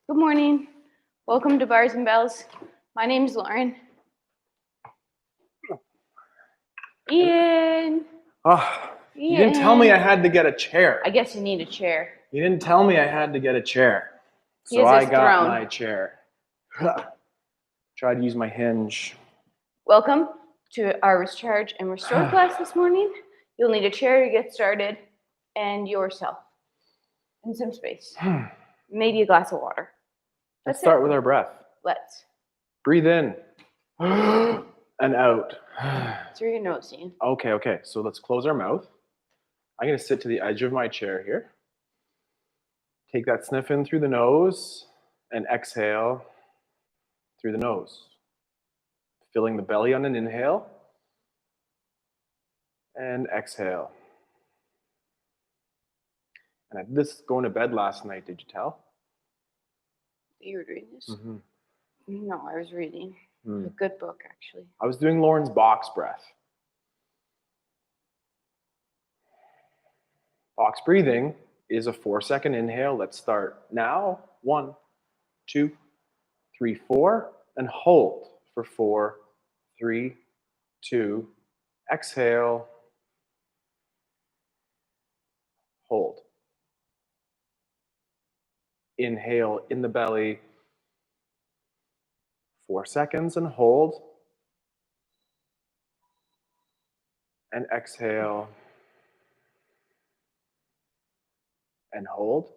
Good morning. Welcome to Bars and Bells. My name is Lauren. Ian. Oh, you didn't tell me I had to get a chair. I guess you need a chair. You didn't tell me I had to get a chair. He So has I his got throne. my chair. Tried to use my hinge. Welcome to our Recharge and Restore class this morning. You'll need a chair to get started and yourself and some space. Maybe a glass of water. Let's That's start it. with our breath. Let's. Breathe in and out. Through your nose, Ian. Okay. So let's close our mouth. I'm going to sit to the edge of my chair here. Take that sniff in through the nose and exhale through the nose. Filling the belly on an inhale and exhale. And I did this going to bed last night, did you tell? You were reading this? Mm-hmm. No, I was reading a good book, actually. I was doing Lauren's box breath. Box breathing is a 4-second inhale. Let's start now. 1, 2, 3, 4, and hold for 4, 3, 2, exhale, hold. Inhale in the belly, 4 seconds and hold. And exhale and hold.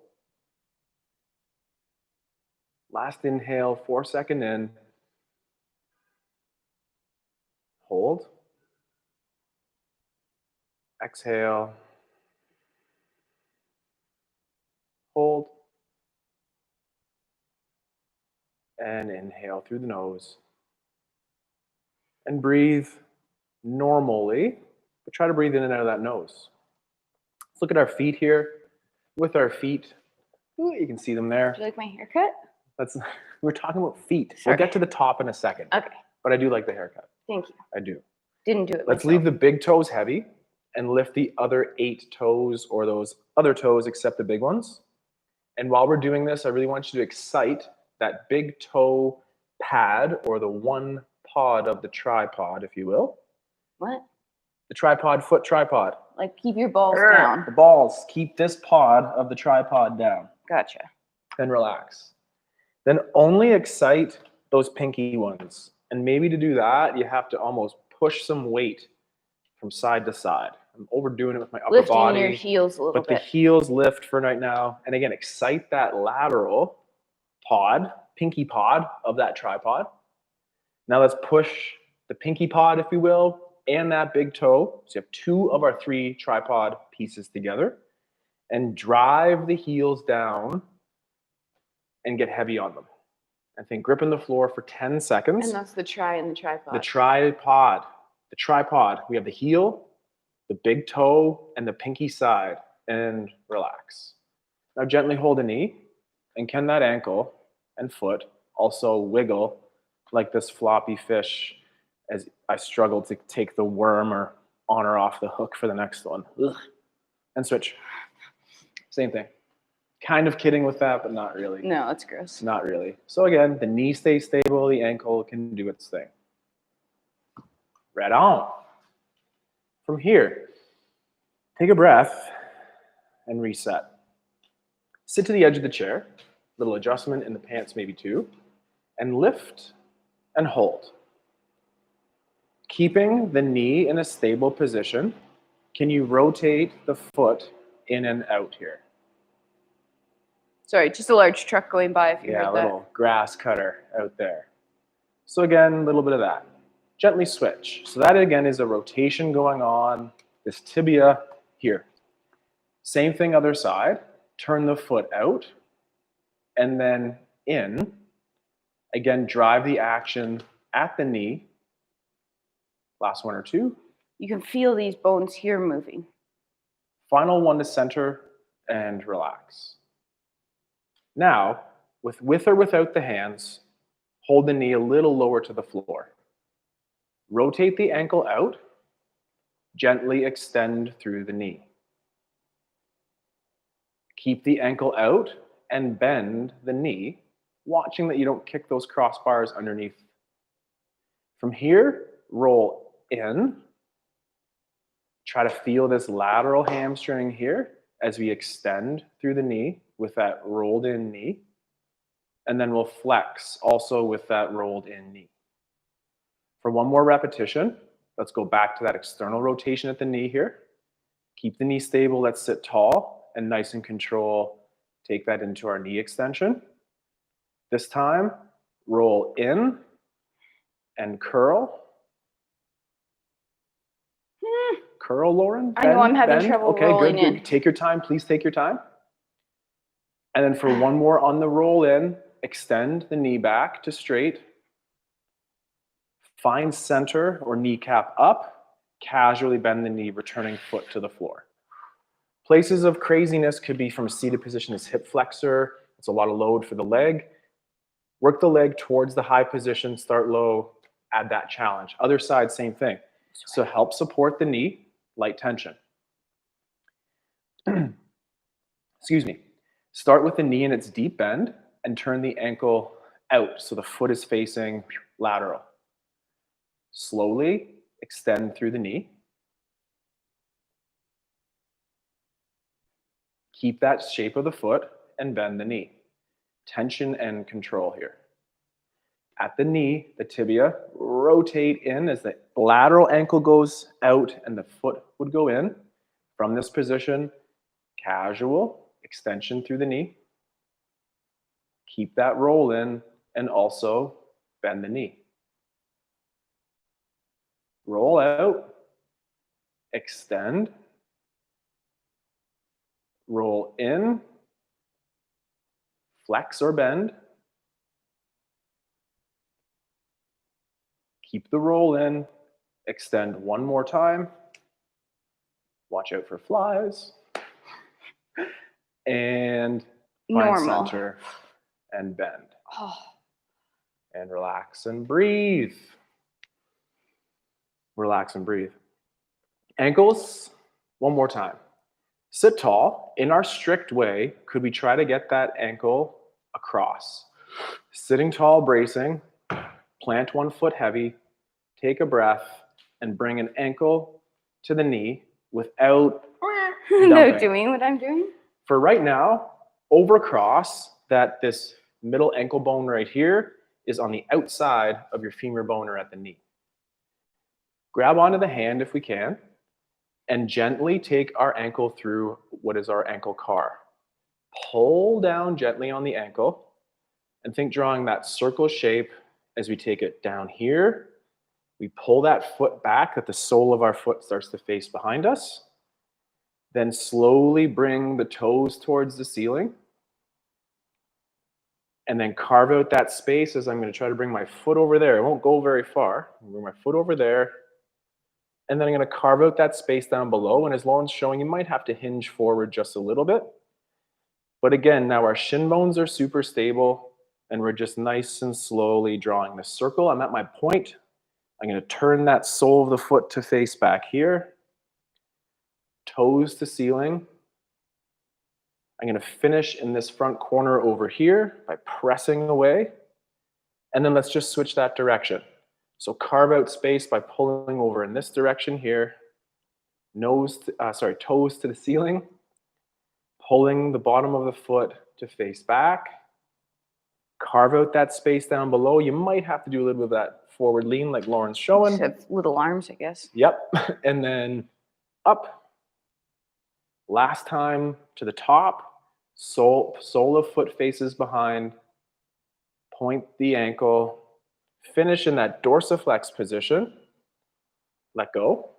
Last inhale, 4-second in. Hold. Exhale. Hold. And inhale through the nose. And breathe normally, but try to breathe in and out of that nose. Let's look at our feet here. With our feet, you can see them there. Do you like my haircut? We're talking about feet. Sorry. We'll get to the top in a second. Okay. But I do like the haircut. Thank you. I do. Didn't do it Let's myself. leave the big toes heavy and lift the other 8 toes or those other toes except the big ones. And while we're doing this, I really want you to excite that big toe pad or the one pod of the tripod, if you will. What? The tripod, foot tripod. Like keep your balls down. The balls. Keep this pod of the tripod down. Gotcha. Then relax. Then only excite those pinky ones. And maybe to do that, you have to almost push some weight from side to side. I'm overdoing it with my upper Lifting body. your heels a little but bit. the heels lift for right now. And again, excite that lateral pod, pinky pod of that tripod. Now let's push the pinky pod, if you will, and that big toe. So you have 2 of our 3 tripod pieces together. And drive the heels down and get heavy on them. And think gripping the floor for 10 seconds. And that's the tri and the tripod. The tripod. The tripod. We have the heel, the big toe, and the pinky side. And relax. Now gently hold a knee. And can that ankle and foot also wiggle like this floppy fish as I struggle to take the worm or on or off the hook for the next one. Ugh. And switch. Same thing. Kind of kidding with that, but not really. No, that's gross. Not really. So again, the knee stays stable, the ankle can do its thing. Right on. From here, take a breath and reset. Sit to the edge of the chair, little adjustment in the pants maybe too, and lift and hold. Keeping the knee in a stable position, can you rotate the foot in and out here? Sorry, just a large truck going by if you Yeah, heard a that. little grass cutter out there. So again, a little bit of that. Gently switch. So that again is a rotation going on, this tibia here. Same thing other side. Turn the foot out and then in. Again, drive the action at the knee. Last 1 or 2. You can feel these bones here moving. Final one to center and relax. Now, with or without the hands, hold the knee a little lower to the floor. Rotate the ankle out. Gently extend through the knee. Keep the ankle out and bend the knee watching that you don't kick those crossbars underneath. From here, roll in. Try to feel this lateral hamstring here as we extend through the knee with that rolled in knee. And then we'll flex also with that rolled in knee. For one more repetition, let's go back to that external rotation at the knee here. Keep the knee stable, let's sit tall and nice and control. Take that into our knee extension. This time, roll in and curl. Curl, Lauren. I know I'm having trouble Okay, rolling good. in. Take your time, please take your time. And then for one more on the roll in, extend the knee back to straight. Find center or kneecap up. Casually bend the knee, returning foot to the floor. Places of craziness could be from a seated position as hip flexor. It's a lot of load for the leg. Work the leg towards the high position, start low, add that challenge. Other side, same thing. So help support the knee, light tension. Excuse me. Start with the knee in its deep bend and turn the ankle out so the foot is facing lateral. Slowly extend through the knee. Keep that shape of the foot and bend the knee. Tension and control here. At the knee, the tibia, rotate in as the lateral ankle goes out and the foot would go in. From this position, casual extension through the knee. Keep that roll in and also bend the knee. Roll out, extend, roll in, flex or bend. Keep the roll in, extend one more time. Watch out for flies. And find Normal. center and bend. Oh. And relax and breathe. Relax and breathe. Ankles, one more time. Sit tall. In our strict way, could we try to get that ankle across? Sitting tall, bracing. Plant one foot heavy, take a breath, and bring an ankle to the knee without No, doing what I'm doing. For right now, overcross that this middle ankle bone right here is on the outside of your femur bone or at the knee. Grab onto the hand if we can, and gently take our ankle through what is our ankle car. Pull down gently on the ankle, and think drawing that circle shape as we take it down here. We pull that foot back, that the sole of our foot starts to face behind us. Then slowly bring the toes towards the ceiling. And then carve out that space as I'm going to try to bring my foot over there. It won't go very far. I'm going to bring my foot over there. And then I'm going to carve out that space down below. And as Lauren's showing, you might have to hinge forward just a little bit. But again, now our shin bones are super stable. And we're just nice and slowly drawing the circle. I'm at my point. I'm going to turn that sole of the foot to face back here. Toes to ceiling. I'm going to finish in this front corner over here by pressing away. And then let's just switch that direction. So carve out space by pulling over in this direction here. Toes to the ceiling. Pulling the bottom of the foot to face back. Carve out that space down below. You might have to do a little bit of that forward lean like Lauren's showing. Just have little arms, I guess. Yep. And then up. Last time to the top. Sole of foot faces behind. Point the ankle. Finish in that dorsiflex position. Let go.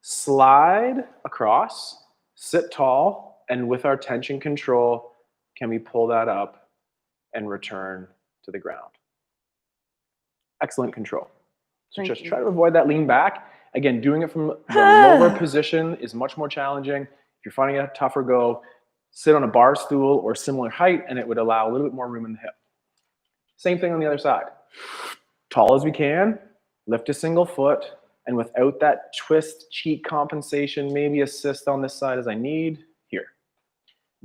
Slide across. Sit tall. And with our tension control, can we pull that up and return to the ground? Excellent control. So just try to avoid that lean back. Again, doing it from the lower position is much more challenging. If you're finding it a tougher go, sit on a bar stool or similar height, and it would allow a little bit more room in the hip. Same thing on the other side. Tall as we can, lift a single foot, and without that twist cheek compensation, maybe assist on this side as I need, here.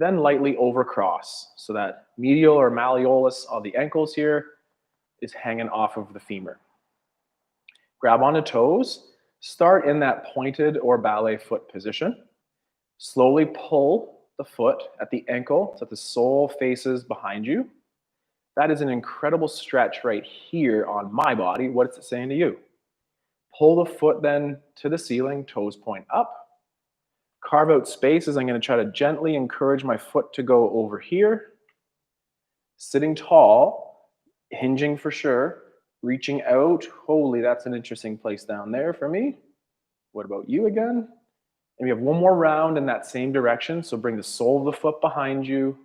then lightly overcross so that medial or malleolus of the ankles here is hanging off of the femur. Grab onto toes. Start in that pointed or ballet foot position. Slowly pull the foot at the ankle so that the sole faces behind you. That is an incredible stretch right here on my body. What is it saying to you? Pull the foot then to the ceiling, toes point up. Carve out spaces. I'm going to try to gently encourage my foot to go over here. Sitting tall, hinging for sure, reaching out. Holy, that's an interesting place down there for me. What about you again? And we have one more round in that same direction. So bring the sole of the foot behind you,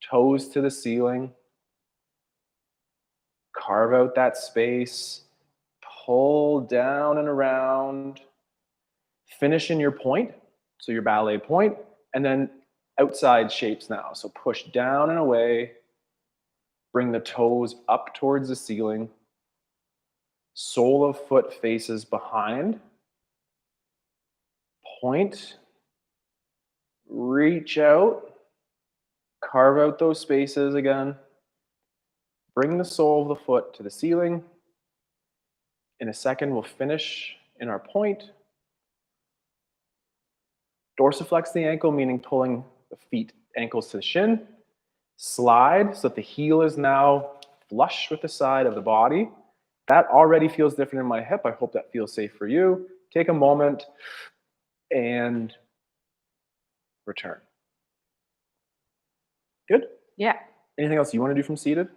toes to the ceiling. Carve out that space. Pull down and around. Finish in your point, so your ballet point, and then outside shapes now. So push down and away. Bring the toes up towards the ceiling. Sole of foot faces behind. Point. Reach out. Carve out those spaces again. Bring the sole of the foot to the ceiling. In a second, we'll finish in our point. Dorsiflex the ankle, meaning pulling the feet, ankles to the shin. Slide so that the heel is now flush with the side of the body. That already feels different in my hip. I hope that feels safe for you. Take a moment and return. Good? Yeah. Anything else you want to do from seated?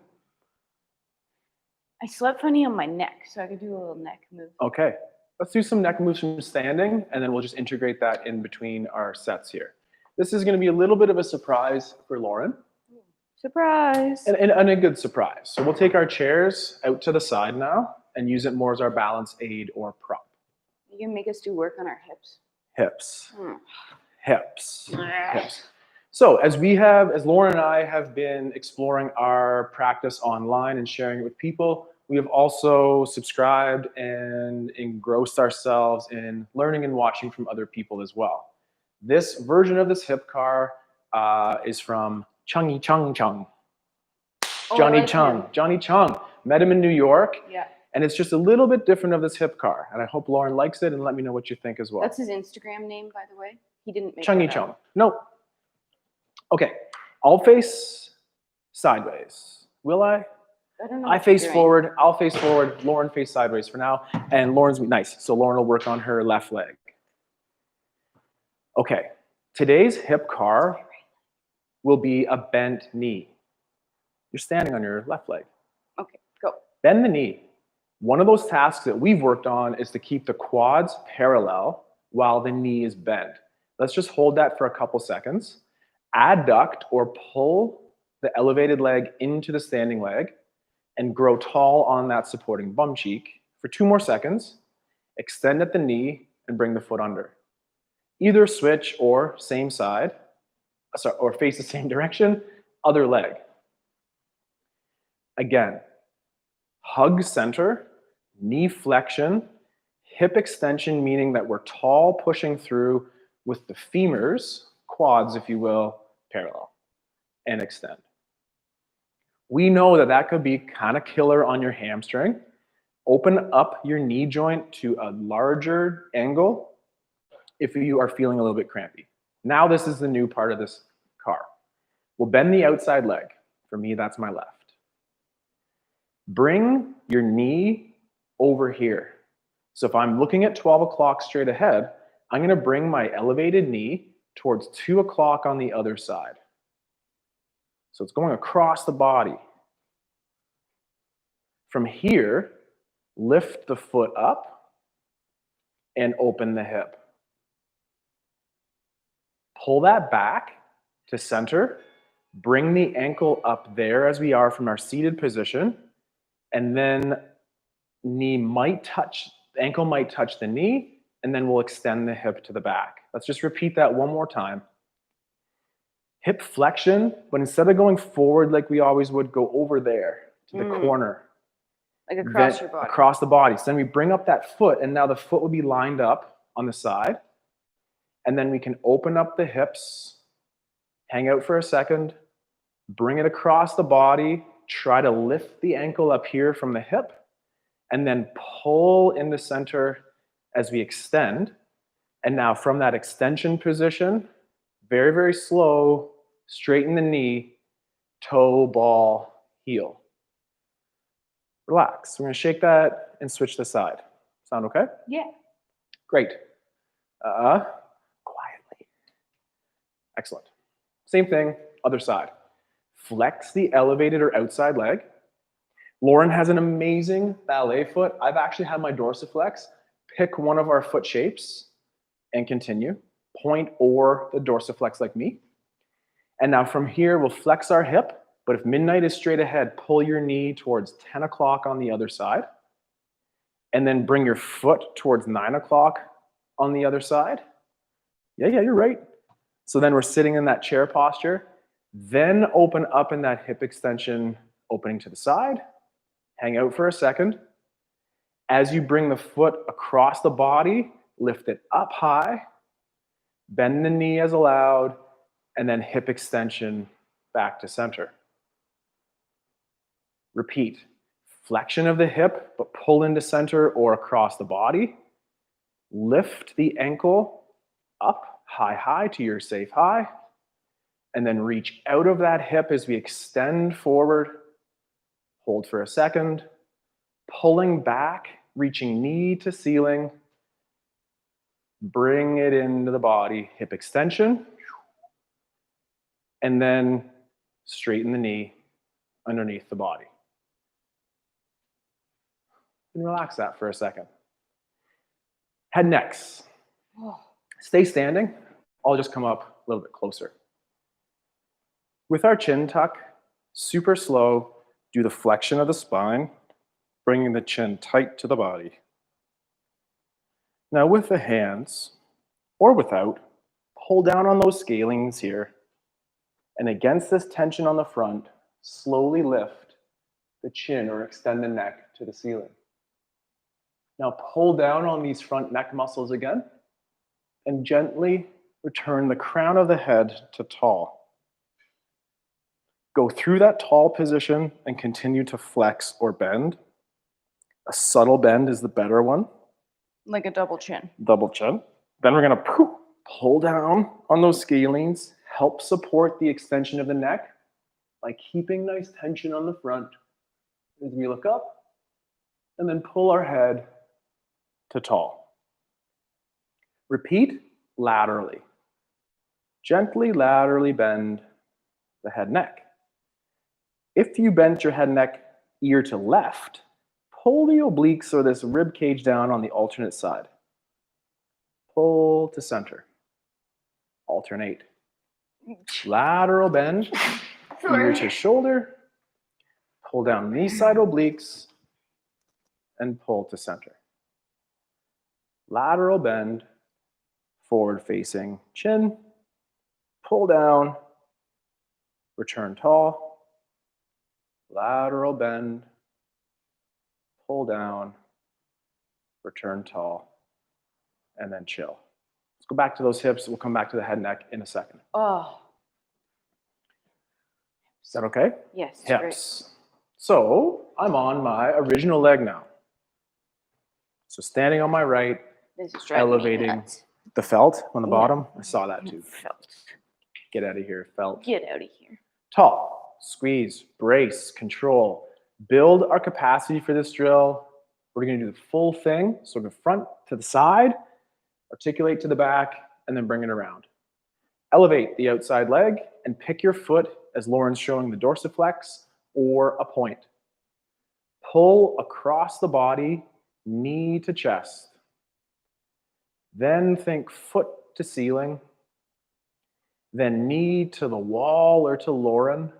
I slept funny on my neck, so I could do a little neck move. Okay. Let's do some neck moves from standing, and then we'll just integrate that in between our sets here. This is going to be a little bit of a surprise for Lauren. Surprise. And a good surprise. So we'll take our chairs out to the side now and use it more as our balance aid or prop. You can make us do work on our hips. Hips. Hips. Hips. So as Lauren and I have been exploring our practice online and sharing it with people, we have also subscribed and engrossed ourselves in learning and watching from other people as well. This version of this hip car is from Johnny Chung. Johnny Chung. Met him in New York. Yeah. And it's just a little bit different of this hip car. And I hope Lauren likes it, and let me know what you think as well. That's his Instagram name, by the way. He didn't make Chungy that Chung. up. No. Okay. I'll face sideways. Will I? I don't know. I face forward. I'll face forward. Lauren face sideways for now. And Lauren's nice. So Lauren will work on her left leg. Okay. Today's hip car will be a bent knee. You're standing on your left leg. Okay, go. Bend the knee. One of those tasks that we've worked on is to keep the quads parallel while the knee is bent. Let's just hold that for a couple seconds. Adduct or pull the elevated leg into the standing leg and grow tall on that supporting bum cheek for 2 more seconds. Extend at the knee and bring the foot under. Either switch or same side, or face the same direction, other leg. Again, hug center, knee flexion, hip extension, meaning that we're tall pushing through with the femurs, quads if you will, parallel, and extend. We know that that could be kind of killer on your hamstring. Open up your knee joint to a larger angle if you are feeling a little bit crampy. Now this is the new part of this car. We'll bend the outside leg. For me, that's my left. Bring your knee over here. So if I'm looking at 12 o'clock straight ahead, I'm going to bring my elevated knee towards 2 o'clock on the other side. So it's going across the body. From here, lift the foot up and open the hip. Pull that back to center. Bring the ankle up there as we are from our seated position. And then ankle might touch the knee, and then we'll extend the hip to the back. Let's just repeat that one more time. Hip flexion, but instead of going forward like we always would, go over there to the corner. Like across your body. Across the body. So then we bring up that foot, and now the foot will be lined up on the side. And then we can open up the hips, Hang out for a second. Bring it across the body. Try to lift the ankle up here from the hip. And then pull in the center as we extend. And now from that extension position, very, very slow, straighten the knee, toe, ball, heel. Relax. We're going to shake that and switch the side. Sound okay? Yeah. Great. Quietly. Excellent. Same thing, other side. Flex the elevated or outside leg. Lauren has an amazing ballet foot. I've actually had my dorsiflex. Pick one of our foot shapes and continue. Point or the dorsiflex like me. And now from here, we'll flex our hip. But if midnight is straight ahead, pull your knee towards 10 o'clock on the other side. And then bring your foot towards 9 o'clock on the other side. Yeah, you're right. So then we're sitting in that chair posture. Then open up in that hip extension, opening to the side. Hang out for a second. As you bring the foot across the body, lift it up high. Bend the knee as allowed. And then hip extension back to center. Repeat. Flexion of the hip, but pull into center or across the body. Lift the ankle up, high to your safe high. And then reach out of that hip as we extend forward. Hold for a second. Pulling back, reaching knee to ceiling. Bring it into the body, hip extension. And then straighten the knee underneath the body. And relax that for a second. Head necks. Stay standing. I'll just come up a little bit closer. With our chin tuck, super slow, do the flexion of the spine, bringing the chin tight to the body. Now with the hands, or without, pull down on those scalings here. And against this tension on the front, slowly lift the chin or extend the neck to the ceiling. Now pull down on these front neck muscles again and gently return the crown of the head to tall. Go through that tall position and continue to flex or bend. A subtle bend is the better one. Like a double chin. Double chin. Then we're going to pull down on those scalings, help support the extension of the neck by keeping nice tension on the front as we look up, and then pull our head to tall. Repeat laterally. Gently laterally bend the head neck. If you bent your head neck ear to left, pull the obliques or this rib cage down on the alternate side. Pull to center. Alternate. Lateral bend, ear to shoulder. Pull down knee side obliques and pull to center. Lateral bend, forward facing chin. Pull down, return tall. Lateral bend, pull down, return tall, and then chill. Let's go back to those hips. We'll come back to the head neck in a second. Oh. Is that okay? Yes. Hips. Great. So I'm on my original leg now. So standing on my right, This is driving me elevating nuts. the felt on the Yeah. bottom. I saw that too. Felt. Get out of here, felt. Get out of here. Tall, squeeze, brace, control. Build our capacity for this drill. We're going to do the full thing, sort of front to the side, articulate to the back, and then bring it around. Elevate the outside leg and pick your foot as Lauren's showing the dorsiflex or a point. Pull across the body, knee to chest. Then think foot to ceiling. Then knee to the wall or to Lauren.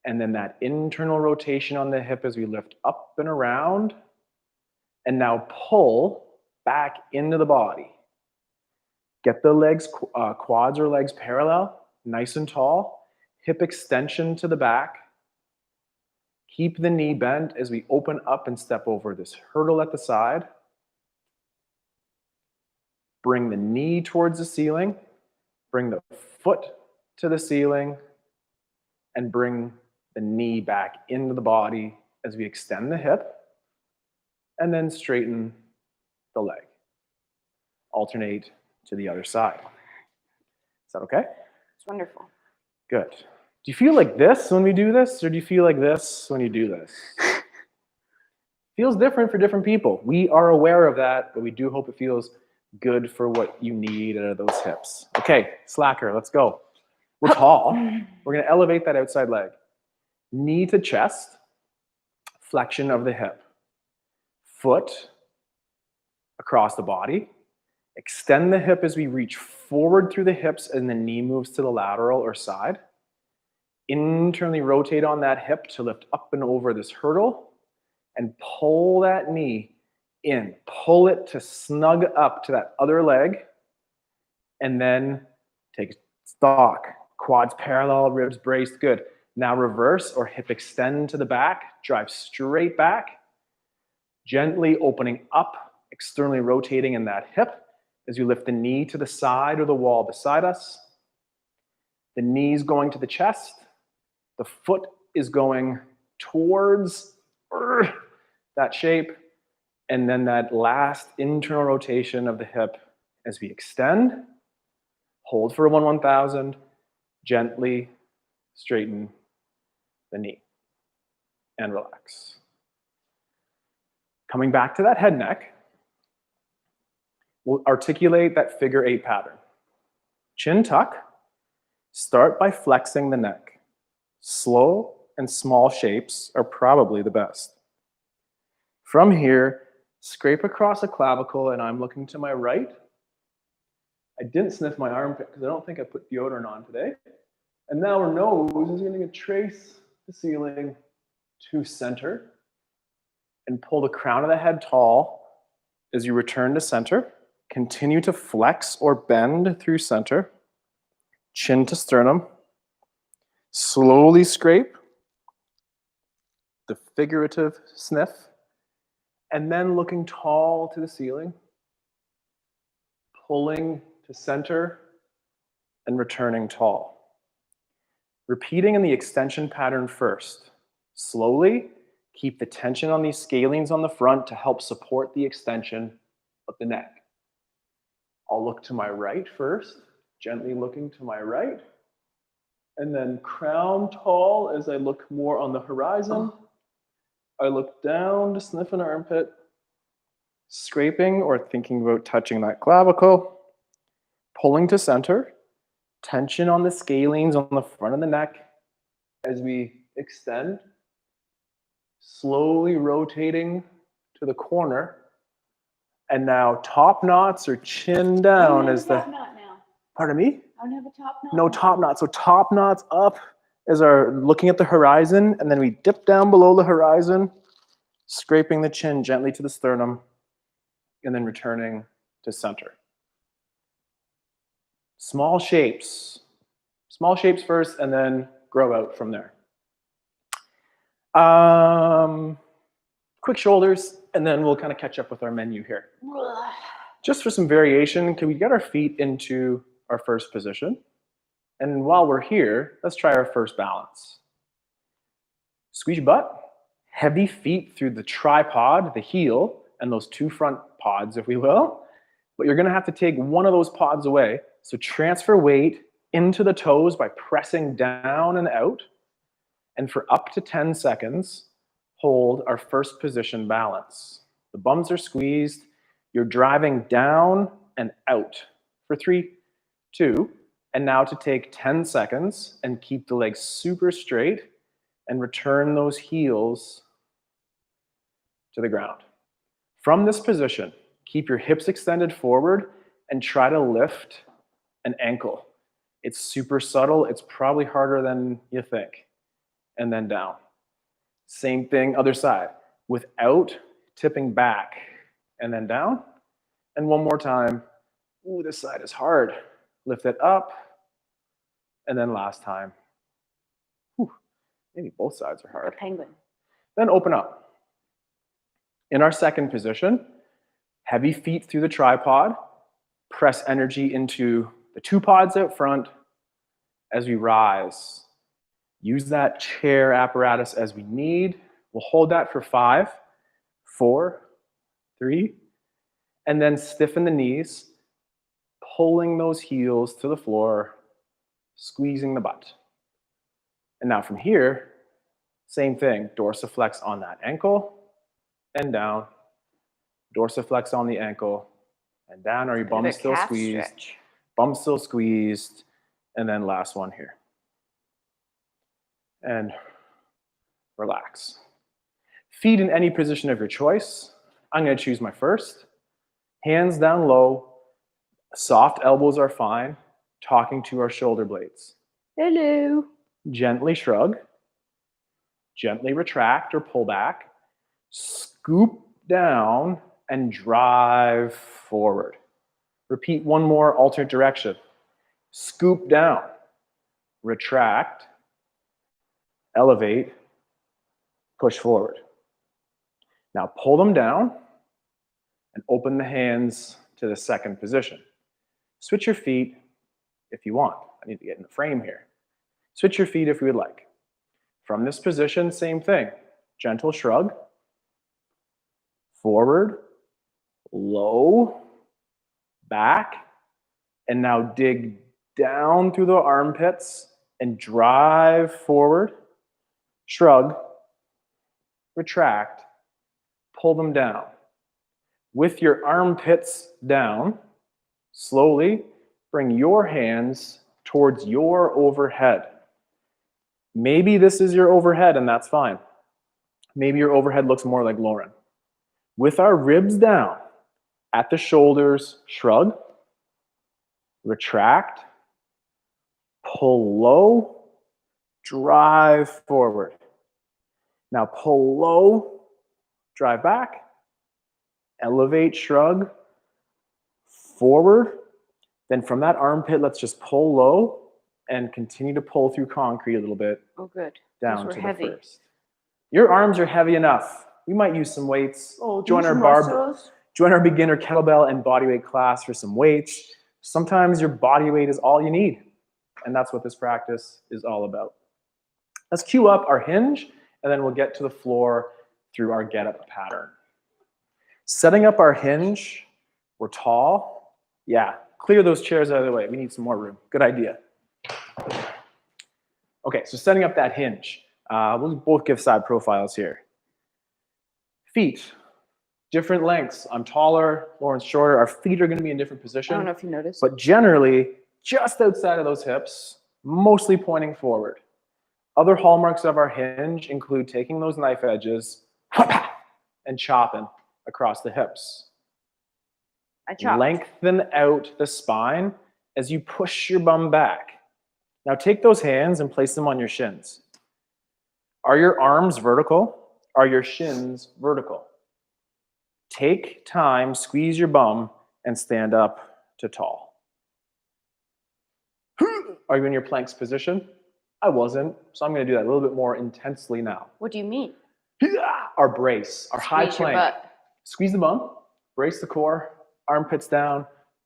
And then that internal rotation on the hip as we lift up and around. And now pull back into the body. Get the legs, quads or legs parallel, nice and tall. Hip extension to the back. Keep the knee bent as we open up and step over this hurdle at the side. Bring the knee towards the ceiling. Bring the foot to the ceiling and bring the knee back into the body as we extend the hip and then straighten the leg. Alternate to the other side. Is that okay? It's wonderful. Good. Do you feel like this when we do this, or do you feel like this when you do this? Feels different for different people. We are aware of that, but we do hope it feels good for what you need out of those hips. Okay, slacker, let's go. We're tall. We're going to elevate that outside leg. Knee to chest, flexion of the hip. Foot across the body. Extend the hip as we reach forward through the hips and the knee moves to the lateral or side. Internally rotate on that hip to lift up and over this hurdle and pull that knee in. Pull it to snug up to that other leg and then take stock. Quads parallel, ribs braced, good. Now reverse or hip extend to the back, drive straight back, gently opening up, externally rotating in that hip as you lift the knee to the side or the wall beside us. The knee's going to the chest. The foot is going towards that shape. And then that last internal rotation of the hip as we extend, hold for 1,000, gently straighten the knee and relax. Coming back to that head neck, we'll articulate that figure 8 pattern. Chin tuck, start by flexing the neck. Slow and small shapes are probably the best. From here, scrape across the clavicle, and I'm looking to my right. I didn't sniff my armpit because I don't think I put deodorant on today. And now our nose is going to trace the ceiling to center and pull the crown of the head tall as you return to center. Continue to flex or bend through center. Chin to sternum. Slowly scrape the figurative sniff. And then looking tall to the ceiling. Pulling to center and returning tall. Repeating in the extension pattern first. Slowly, keep the tension on these scalenes on the front to help support the extension of the neck. I'll look to my right first, gently looking to my right, and then crown tall as I look more on the horizon. I look down to sniff an armpit, scraping or thinking about touching that clavicle, pulling to center, tension on the scalenes on the front of the neck as we extend, slowly rotating to the corner. And now top knots or chin down as the... Top knot now. Pardon me? I don't have a top knot. No top knot. So top knots up as our looking at the horizon, and then we dip down below the horizon, scraping the chin gently to the sternum, and then returning to center. Small shapes first, and then grow out from there. Quick shoulders, and then we'll kind of catch up with our menu here. Just for some variation, can we get our feet into our first position? And while we're here, let's try our first balance. Squeeze your butt, heavy feet through the tripod, the heel, and those 2 front pods, if we will. But you're gonna have to take one of those pods away. So transfer weight into the toes by pressing down and out. And for up to 10 seconds, hold our first position balance. The bums are squeezed. You're driving down and out for 3, 2, and now to take 10 seconds and keep the legs super straight and return those heels to the ground. From this position, keep your hips extended forward and try to lift an ankle. It's super subtle. It's probably harder than you think. And then down. Same thing, other side. Without tipping back and then down. And one more time. Ooh, this side is hard. Lift it up. And then last time. Whew, maybe both sides are hard. The penguin. Then open up. In our second position, heavy feet through the tripod. Press energy into the 2 pods out front. as we rise. Use that chair apparatus as we need. We'll hold that for 5, 4, 3, and then stiffen the knees, pulling those heels to the floor, squeezing the butt. And now from here, same thing, dorsiflex on that ankle and down, dorsiflex on the ankle and down. Are your bums still squeezed? Stretch. Bums still squeezed. And then last one here. And relax. Feet in any position of your choice. I'm going to choose my first. Hands down low. Soft elbows are fine. Talking to our shoulder blades. Hello. Gently shrug. Gently retract or pull back. Scoop down and drive forward. Repeat one more alternate direction. Scoop down. Retract. Elevate. Push forward. Now pull them down and open the hands to the second position. Switch your feet if you want. I need to get in the frame here. Switch your feet if you would like. From this position, same thing. Gentle shrug. Forward, low, back, and now dig down through the armpits and drive forward. Shrug, retract, pull them down. With your armpits down, slowly bring your hands towards your overhead. Maybe this is your overhead and that's fine. Maybe your overhead looks more like Lauren. With our ribs down, at the shoulders, shrug, retract, pull low, drive forward. Now pull low, drive back, elevate, shrug, forward. Then from that armpit, let's just pull low and continue to pull through concrete a little bit. Oh, good. Down Those to were heavy. the first. Your arms are heavy enough. We might use some weights. Join our beginner kettlebell and bodyweight class for some weights. Sometimes your body weight is all you need. And that's what this practice is all about. Let's cue up our hinge, and then we'll get to the floor through our get up pattern. Setting up our hinge, we're tall. Yeah, clear those chairs out of the way. We need some more room. Good idea. Okay, so setting up that hinge. We'll both give side profiles here. Feet, different lengths. I'm taller, Lauren's shorter. Our feet are going to be in different positions. I don't know if you noticed. But generally, just outside of those hips, mostly pointing forward. Other hallmarks of our hinge include taking those knife edges and chopping across the hips. I chopped. Lengthen out the spine as you push your bum back. Now take those hands and place them on your shins. Are your arms vertical? Are your shins vertical? Take time, squeeze your bum, and stand up to tall. Are you in your planks position? I wasn't, so I'm going to do that a little bit more intensely now. What do you mean? Our brace, our high Squeeze your plank. butt. Squeeze the bum, brace the core, armpits down,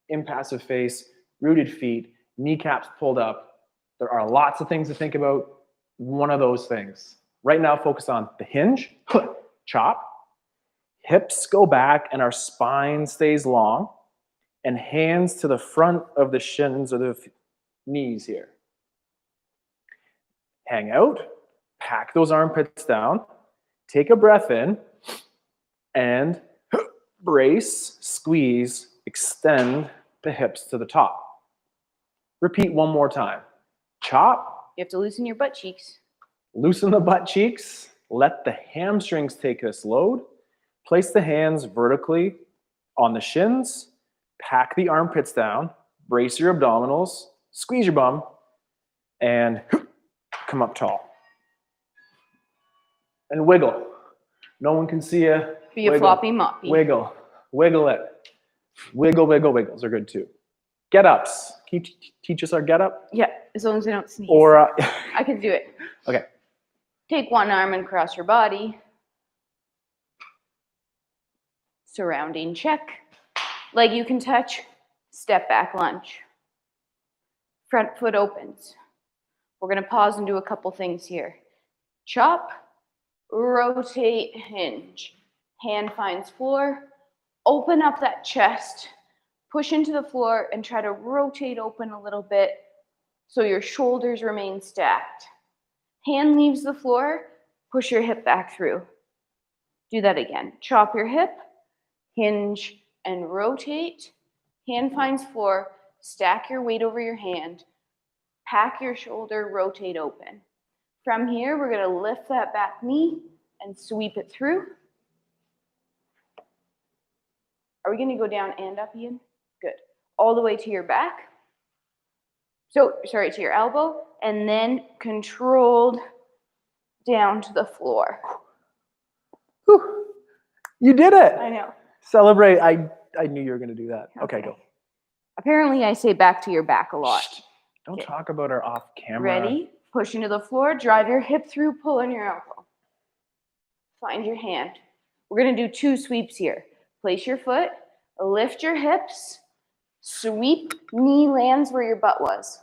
impassive face, rooted feet, kneecaps pulled up. There are lots of things to think about. One of those things. Right now, focus on the hinge, chop, hips go back and our spine stays long, and hands to the front of the shins or the knees here. Hang out, pack those armpits down, take a breath in, and brace, squeeze, extend the hips to the top. Repeat one more time. Chop. You have to loosen your butt cheeks. Loosen the butt cheeks. Let the hamstrings take this load. Place the hands vertically on the shins. Pack the armpits down. Brace your abdominals. Squeeze your bum. And come up tall. And wiggle. No one can see you. Be a floppy moppy. Wiggle. Wiggle it. Wiggle, wiggle, wiggles are good too. Get ups. Can you teach us our get up? Yeah, as long as I don't sneeze. Or I can do it. Okay. Take one arm and cross your body. Surrounding check. Leg you can touch. Step back lunge. Front foot opens. We're going to pause and do a couple things here. Chop, rotate, hinge. Hand finds floor. Open up that chest. Push into the floor and try to rotate open a little bit so your shoulders remain stacked. Hand leaves the floor. Push your hip back through. Do that again. Chop your hip, hinge, and rotate. Hand finds floor. Stack your weight over your hand. Pack your shoulder, rotate open. From here, we're going to lift that back knee and sweep it through. Are we going to go down and up, Ian? Good. All the way to your back. So, sorry, to your elbow, and then controlled down to the floor. Whew. You did it. I know. Celebrate. I knew you were going to do that. Okay, go. Apparently, I say back to your back a lot. Shh. Don't talk about our off-camera. Ready? Push into the floor. Drive your hip through. Pull on your elbow. Find your hand. We're going to do 2 sweeps here. Place your foot. Lift your hips. Sweep. Knee lands where your butt was.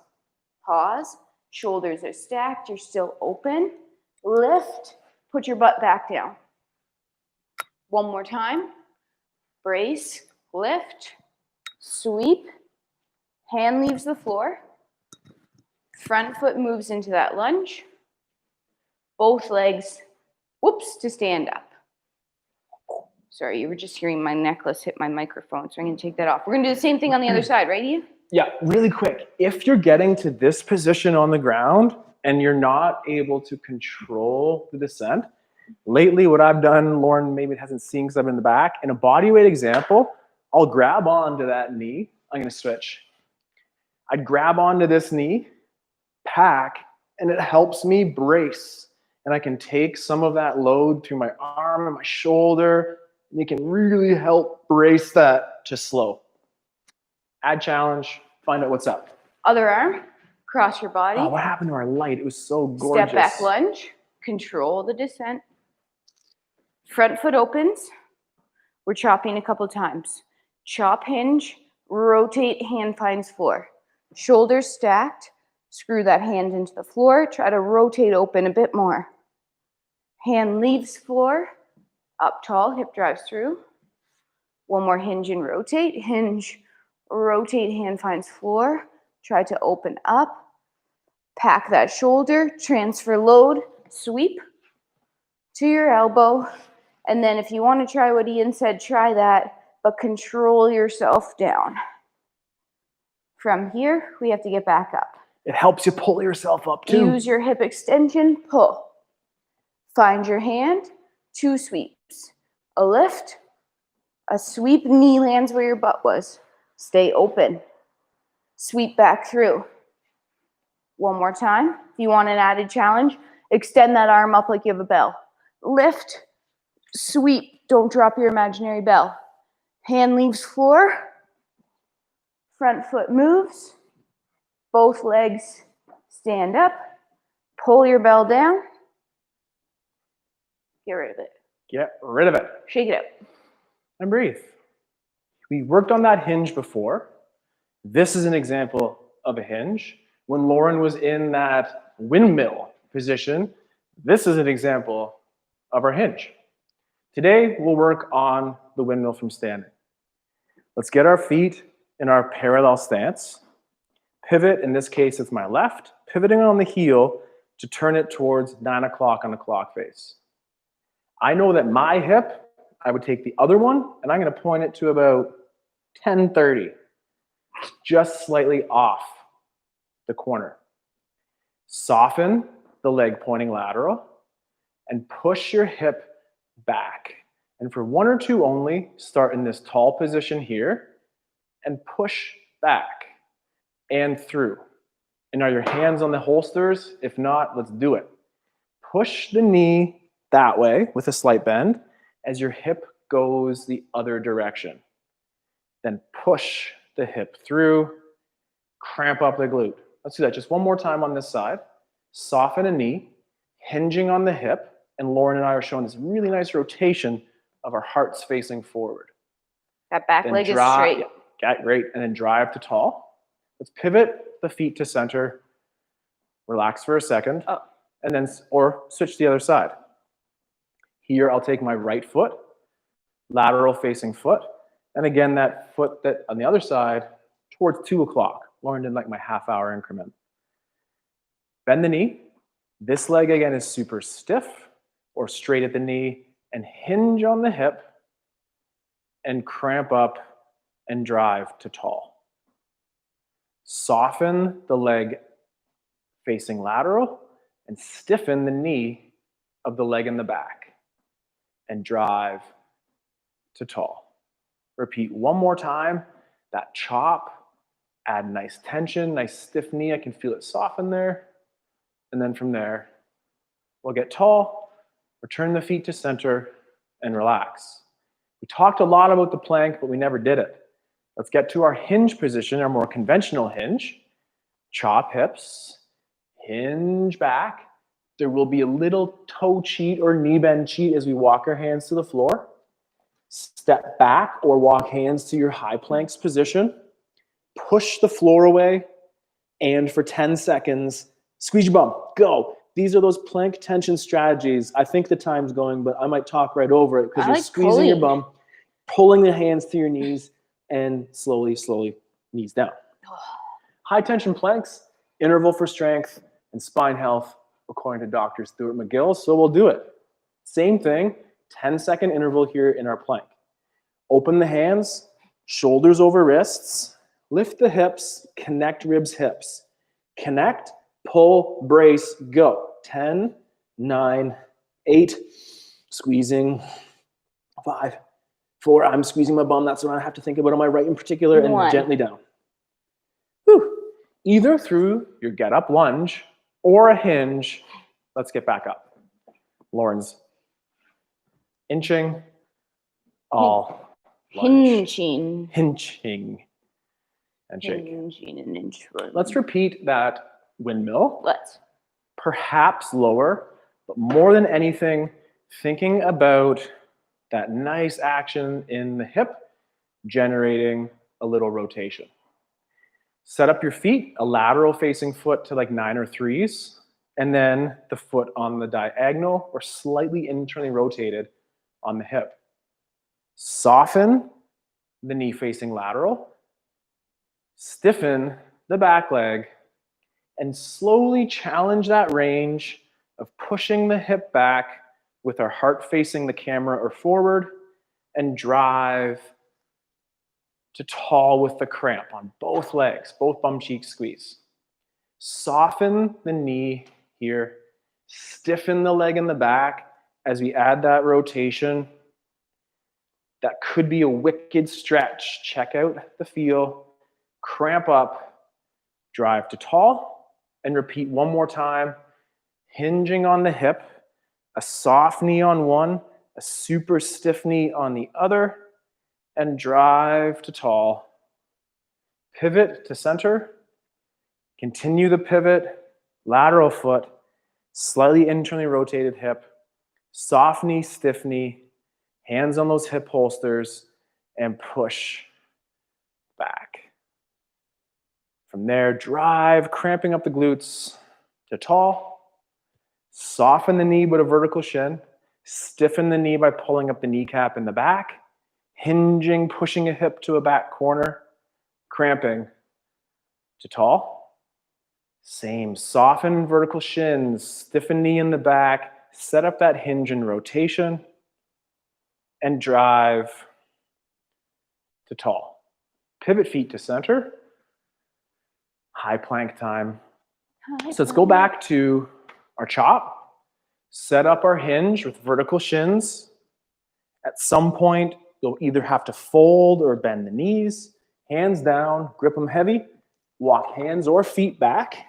Pause. Shoulders are stacked. You're still open. Lift. Put your butt back down. One more time. Brace. Lift. Sweep. Hand leaves the floor. Front foot moves into that lunge. Both legs, to stand up. Sorry, you were just hearing my necklace hit my microphone, so I'm going to take that off. We're going to do the same thing on the other side, right, Ian? Yeah, really quick. If you're getting to this position on the ground and you're not able to control the descent, lately what I've done, Lauren maybe hasn't seen because I'm in the back, in a bodyweight example, I'll grab onto that knee. I'm going to switch. I'd grab onto this knee, pack, and it helps me brace. And I can take some of that load through my arm and my shoulder, and it can really help brace that to slow. Add challenge, find out what's up. Other arm, cross your body. Oh, what happened to our light? It was so gorgeous. Step back lunge, control the descent. Front foot opens. We're chopping a couple times. Chop, hinge, rotate, hand finds floor. Shoulders stacked. Screw that hand into the floor. Try to rotate open a bit more. Hand leaves floor. Up tall, hip drives through. One more hinge and rotate. Hinge, rotate, hand finds floor. Try to open up. Pack that shoulder. Transfer load. Sweep to your elbow. And then if you want to try what Ian said, try that, but control yourself down. From here, we have to get back up. It helps you pull yourself up too. Use your hip extension, pull. Find your hand, 2 sweeps. A lift, a sweep, knee lands where your butt was. Stay open. Sweep back through. One more time. If you want an added challenge, extend that arm up like you have a bell. Lift, sweep, don't drop your imaginary bell. Hand leaves floor. Front foot moves. Both legs stand up. Pull your bell down. Get rid of it. Get rid of it. Shake it up. And breathe. We worked on that hinge before. This is an example of a hinge. When Lauren was in that windmill position, this is an example of our hinge. Today, we'll work on the windmill from standing. Let's get our feet in our parallel stance. Pivot, in this case, it's my left, pivoting on the heel to turn it towards 9 o'clock on the clock face. I know that my hip, I would take the other one, and I'm going to point it to about 10:30, just slightly off the corner. Soften the leg pointing lateral, and push your hip back. And for 1 or 2 only, start in this tall position here, and push back and through. And are your hands on the holsters? If not, let's do it. Push the knee that way with a slight bend as your hip goes the other direction. Then push the hip through, cramp up the glute. Let's do that just one more time on this side. Soften a knee, hinging on the hip, and Lauren and I are showing this really nice rotation of our hearts facing forward. That back leg is straight. Yeah, great. And then drive to tall. Let's pivot the feet to center. Relax for a second. Oh. And then, or switch to the other side. Here, I'll take my right foot, lateral facing foot. And again, that foot that on the other side towards 2 o'clock. Lauren did like my half-hour increment. Bend the knee. This leg again is super stiff or straight at the knee, and hinge on the hip and cramp up and drive to tall. Soften the leg facing lateral and stiffen the knee of the leg in the back and drive to tall. Repeat one more time. That chop, add nice tension, nice stiff knee. I can feel it soften there. And then from there, we'll get tall, return the feet to center, and relax. We talked a lot about the plank, but we never did it. Let's get to our hinge position, our more conventional hinge. Chop hips, hinge back. There will be a little toe cheat or knee bend cheat as we walk our hands to the floor. Step back or walk hands to your high planks position. Push the floor away, and for 10 seconds, squeeze your bum. Go. These are those plank tension strategies. I think the time's going, but I might talk right over it because you're squeezing your bum, pulling the hands to your knees, and slowly, slowly, knees down. High tension planks, interval for strength and spine health, according to Dr. Stuart McGill, so we'll do it. Same thing, 10-second interval here in our plank. Open the hands, shoulders over wrists, lift the hips, connect ribs, hips. Connect, pull, brace, go. 10, 9, 8, squeezing, 5, 4, I'm squeezing my bum, that's what I have to think about on my right in particular, and 1. Gently down. Whew. Either through your get up lunge or a hinge. Let's get back up. Lauren's inching, all lunge. Hinging. And shake. Hinging and inch. Let's repeat that windmill. Let's. Perhaps lower, but more than anything, thinking about that nice action in the hip, generating a little rotation. Set up your feet, a lateral facing foot to like 9 or 3s, and then the foot on the diagonal or slightly internally rotated on the hip. Soften the knee facing lateral, stiffen the back leg, and slowly challenge that range of pushing the hip back with our heart facing the camera or forward, and drive to tall with the cramp on both legs, both bum cheeks squeeze. Soften the knee here, stiffen the leg in the back as we add that rotation. That could be a wicked stretch. Check out the feel, cramp up, drive to tall, and repeat one more time, hinging on the hip, a soft knee on one, a super stiff knee on the other, and drive to tall. Pivot to center, continue the pivot, lateral foot, slightly internally rotated hip, soft knee, stiff knee, hands on those hip holsters, and push back. From there, drive, cramping up the glutes to tall. Soften the knee with a vertical shin. Stiffen the knee by pulling up the kneecap in the back. Hinging, pushing a hip to a back corner. Cramping to tall. Same, soften vertical shins. Stiffen knee in the back. Set up that hinge and rotation. And drive to tall. Pivot feet to center. High plank time. So let's go back to our chop. Set up our hinge with vertical shins. At some point, you'll either have to fold or bend the knees. Hands down, grip them heavy. Walk hands or feet back.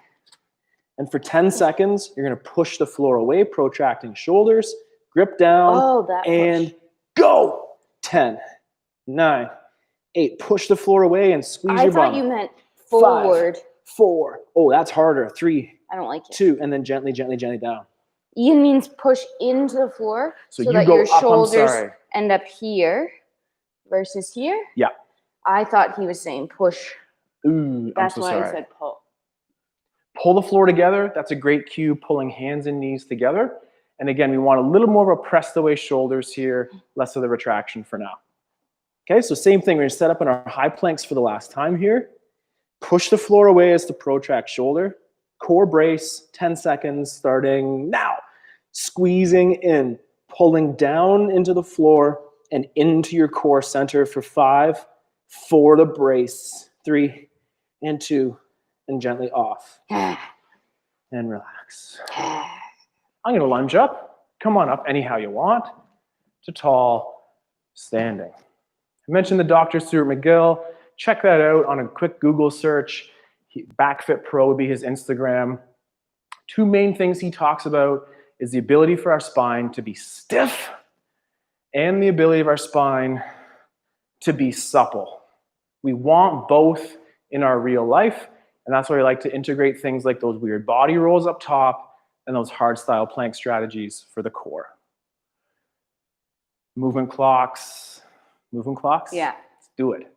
And for 10 seconds, you're going to push the floor away, protracting shoulders. Grip down and go. 10, 9, 8. Push the floor away and squeeze your bum. I thought you meant forward. 5, 4. Oh, that's harder. 3. I don't like it. 2, and then gently, gently, gently down. Ian means push into the floor so that go your up, shoulders end up here versus here. Yeah. I thought he was saying push. Ooh, That's I'm so why sorry. I said pull. Pull the floor together. That's a great cue, pulling hands and knees together. And again, we want a little more of a pressed away shoulders here, less of the retraction for now. Okay, so same thing. We're gonna set up in our high planks for the last time here. Push the floor away as the protract shoulder. Core brace, 10 seconds starting now. Squeezing in, pulling down into the floor and into your core center for 5, 4 to brace, 3 and 2, and gently off. And relax. I'm gonna lunge up. Come on up anyhow you want to tall standing. I mentioned the Dr. Stuart McGill. Check that out on a quick Google search. BackFit Pro would be his Instagram. 2 main things he talks about is the ability for our spine to be stiff and the ability of our spine to be supple. We want both in our real life, and that's why we like to integrate things like those weird body rolls up top and those hard style plank strategies for the core. Movement clocks. Movement clocks? Yeah. Let's do it.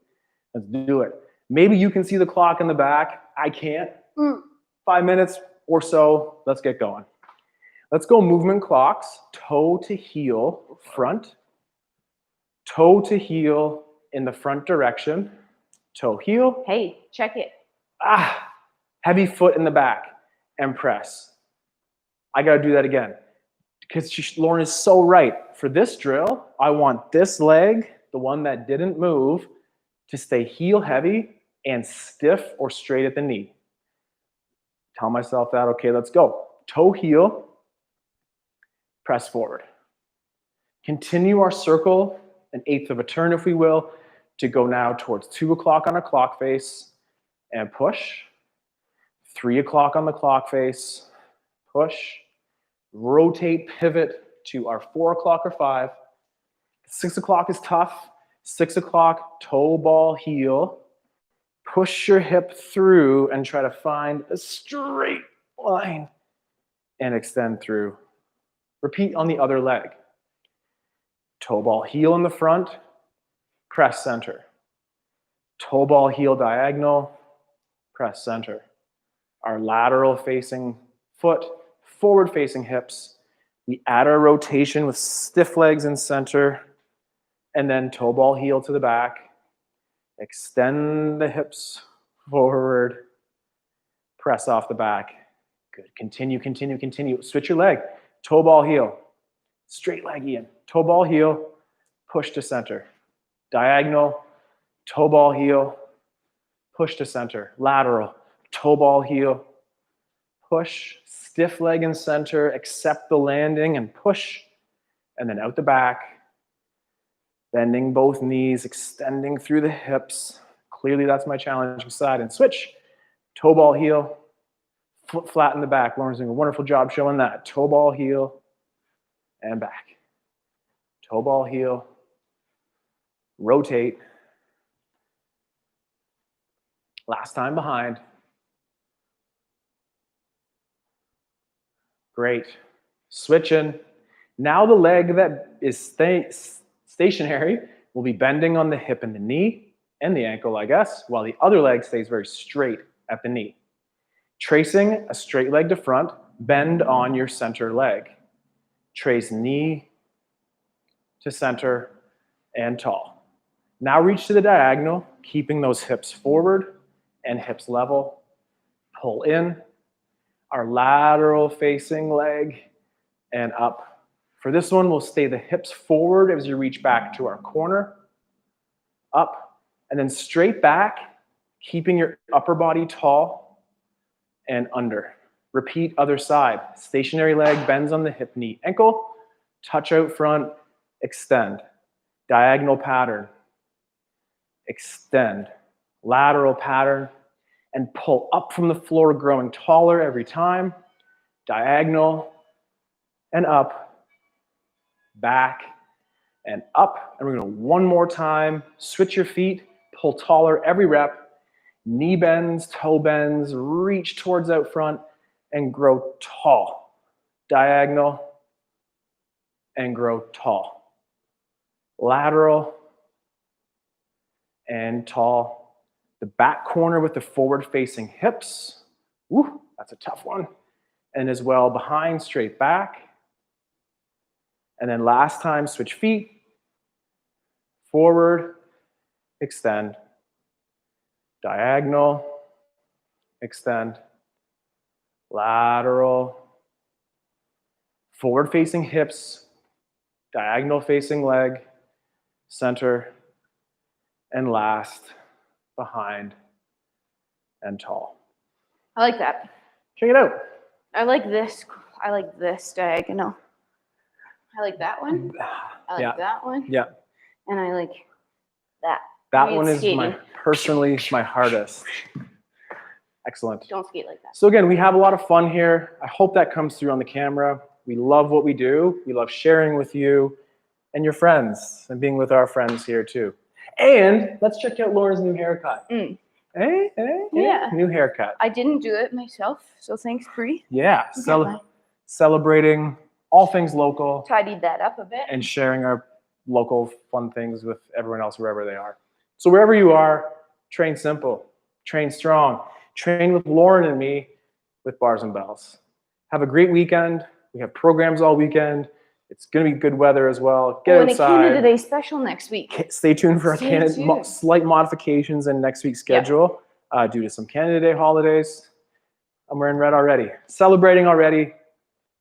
Let's do it. Maybe you can see the clock in the back. I can't. 5 minutes or so. Let's get going. Let's go movement clocks. Toe to heel, front. Toe to heel in the front direction. Toe heel. Hey, check it. Heavy foot in the back and press. I got to do that again because Lauren is so right. For this drill, I want this leg, the one that didn't move, to stay heel heavy and stiff or straight at the knee. Tell myself that, okay, let's go. Toe heel, press forward. Continue our circle, an 1/8 of a turn if we will, to go now towards 2 o'clock on a clock face and push. 3 o'clock on the clock face, push. Rotate, pivot to our 4 o'clock or 5. 6 o'clock is tough. 6 o'clock, toe ball heel. Push your hip through and try to find a straight line and extend through. Repeat on the other leg. Toe ball heel in the front, press center. Toe ball heel diagonal, press center. Our lateral facing foot, forward facing hips. We add our rotation with stiff legs in center, and then toe ball heel to the back. Extend the hips forward. Press off the back. Good. Continue, continue, continue. Switch your leg. Toe ball heel. Straight leg in. Toe ball heel. Push to center. Diagonal. Toe ball heel. Push to center. Lateral. Toe ball heel. Push. Stiff leg in center. Accept the landing and push. And then out the back. Bending both knees, extending through the hips. Clearly that's my challenging side. And switch. Toe ball heel. Foot flat in the back. Lauren's doing a wonderful job showing that. Toe ball heel. And back. Toe ball heel. Rotate. Last time behind. Great. Switching. Now the leg that is stationary will be bending on the hip and the knee and the ankle, I guess, while the other leg stays very straight at the knee. Tracing a straight leg to front, bend on your center leg. Trace knee to center and tall. Now reach to the diagonal, keeping those hips forward and hips level. Pull in our lateral facing leg and up. For this one, we'll stay the hips forward as you reach back to our corner, up, and then straight back, keeping your upper body tall and under. Repeat other side. Stationary leg bends on the hip, knee, ankle, touch out front, extend. Diagonal pattern, extend. Lateral pattern, and pull up from the floor, growing taller every time. Diagonal and up, back and up. And we're gonna one more time, switch your feet, pull taller every rep. Knee bends, toe bends, reach towards out front and grow tall. Diagonal and grow tall. Lateral and tall. The back corner with the forward facing hips. Woo. That's a tough one. And as well, behind, straight back. And then last time, switch feet. Forward, extend. Diagonal, extend. Lateral. Forward facing hips. Diagonal facing leg. Center. And last, behind and tall. I like that. Check it out. I like this. I like this diagonal. I like that one. I like that one. Yeah. And I like that. That Maybe one it's is skating. personally my hardest. Excellent. Don't skate like that. So again, we have a lot of fun here. I hope that comes through on the camera. We love what we do. We love sharing with you and your friends and being with our friends here too. And let's check out Lauren's new haircut. Hey, Yeah. New haircut. I didn't do it myself, so thanks, Bree. Yeah. Celebrating all things local Tidied that up a bit. and sharing our local fun things with everyone else wherever they are. So wherever you are, train simple, train strong, train with Lauren and me with Bars and Bells. Have a great weekend. We have programs all weekend. It's going to be good weather as well. Get outside. And a Canada Day special next week. Stay tuned for our slight modifications in next week's schedule due to some Canada Day holidays. I'm wearing red already. Celebrating already,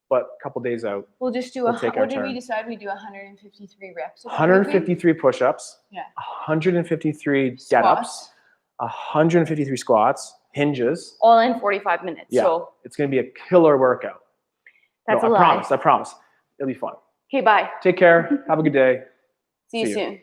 but a couple days out. We'll just do We'll take our what did turn. we decide? We do 153 reps. 153 push-ups. Yeah. 153 get-ups. 153 squats, hinges. All in 45 minutes. Yeah. So it's going to be a killer workout. that's I lie. promise. It'll be fun. Okay, bye. Take care. Have a good day. See you See you. soon.